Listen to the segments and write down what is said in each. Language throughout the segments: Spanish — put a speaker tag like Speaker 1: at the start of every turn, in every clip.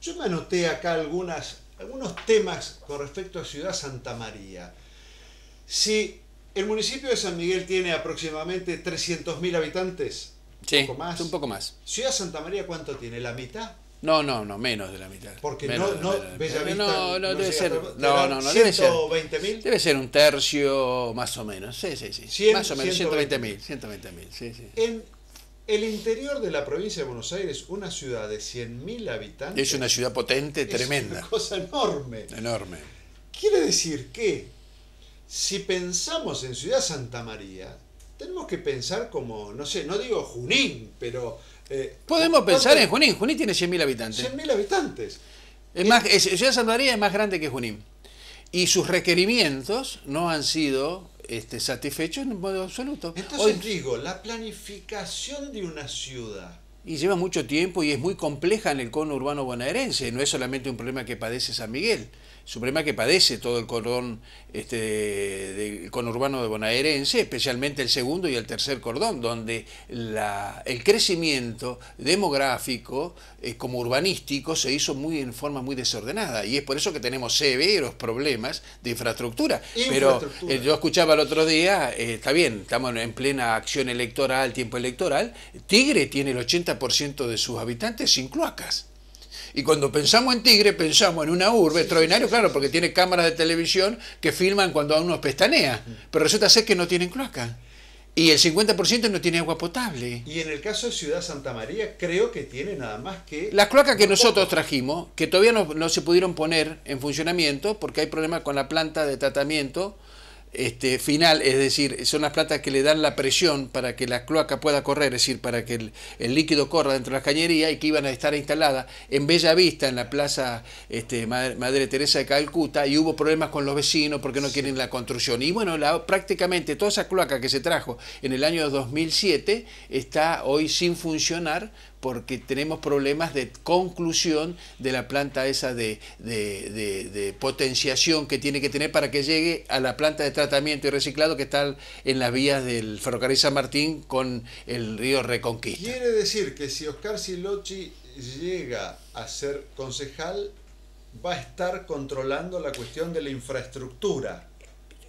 Speaker 1: Yo me anoté acá algunos temas con respecto a Ciudad Santa María. Si el municipio de San Miguel tiene aproximadamente 300.000 habitantes,
Speaker 2: Sí,
Speaker 1: poco más.
Speaker 2: un poco más.
Speaker 1: Ciudad Santa María, ¿cuánto tiene? ¿La mitad?
Speaker 2: No, menos de la mitad.
Speaker 1: Porque
Speaker 2: Menos
Speaker 1: Bellavista
Speaker 2: no, debe
Speaker 1: llega
Speaker 2: ser.
Speaker 1: hasta-
Speaker 2: No, debe ser.
Speaker 1: 120.000.
Speaker 2: Debe ser un tercio, más o menos. Sí.
Speaker 1: 100,
Speaker 2: Más o menos,
Speaker 1: 120.000.
Speaker 2: 120.000, sí.
Speaker 1: En el interior de la provincia de Buenos Aires, una ciudad de 100.000 habitantes.
Speaker 2: Es una ciudad potente, tremenda.
Speaker 1: Es una cosa enorme.
Speaker 2: Enorme.
Speaker 1: Quiere decir que si pensamos en Ciudad Santa María, tenemos que pensar como, no sé, no digo Junín, pero...
Speaker 2: Podemos pensar en Junín. Junín tiene 100.000 habitantes.
Speaker 1: 100.000 habitantes.
Speaker 2: Ciudad Santa María es más grande que Junín. Y sus requerimientos no han sido satisfechos en modo absoluto.
Speaker 1: Entonces digo, la planificación de una ciudad...
Speaker 2: Y lleva mucho tiempo y es muy compleja en el cono urbano bonaerense. No es solamente un problema que padece San Miguel, es un problema que padece todo el cordón del conurbano de bonaerense, especialmente el segundo y el tercer cordón, donde el crecimiento demográfico como urbanístico se hizo en forma muy desordenada. Y es por eso que tenemos severos problemas de infraestructura. Pero yo escuchaba el otro día, está bien, estamos en plena acción electoral, tiempo electoral, Tigre tiene el 80% de sus habitantes sin cloacas. Y cuando pensamos en Tigre, pensamos en una urbe extraordinaria, claro, porque tiene cámaras de televisión que filman cuando a uno pestanea. Pero resulta ser que no tienen cloaca. Y el 50% no tiene agua potable.
Speaker 1: Y en el caso de Ciudad Santa María, creo que tiene nada más que...
Speaker 2: Las cloacas que nosotros trajimos, que todavía no se pudieron poner en funcionamiento, porque hay problemas con la planta de tratamiento final, es decir, son las plantas que le dan la presión para que la cloaca pueda correr, es decir, para que el líquido corra dentro de la cañería, y que iban a estar instaladas en Bellavista, en la plaza Madre Teresa de Calcuta, y hubo problemas con los vecinos porque no quieren la construcción. Y bueno, prácticamente toda esa cloaca que se trajo en el año 2007 está hoy sin funcionar, porque tenemos problemas de conclusión de la planta esa de potenciación que tiene que tener para que llegue a la planta de tratamiento y reciclado que está en las vías del ferrocarril San Martín con el río Reconquista.
Speaker 1: Quiere decir que si Oscar Silocci llega a ser concejal, va a estar controlando la cuestión de la infraestructura.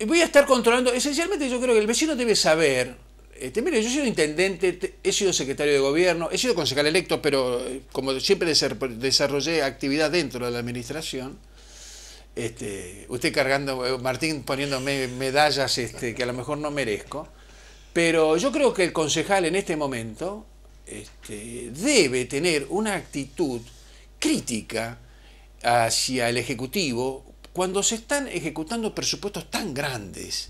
Speaker 2: Voy a estar controlando, esencialmente yo creo que el vecino debe saber. Mire, yo he sido intendente, he sido secretario de gobierno, he sido concejal electo, pero como siempre desarrollé actividad dentro de la administración, usted cargando, Martín poniéndome medallas que a lo mejor no merezco, pero yo creo que el concejal en este momento debe tener una actitud crítica hacia el Ejecutivo cuando se están ejecutando presupuestos tan grandes.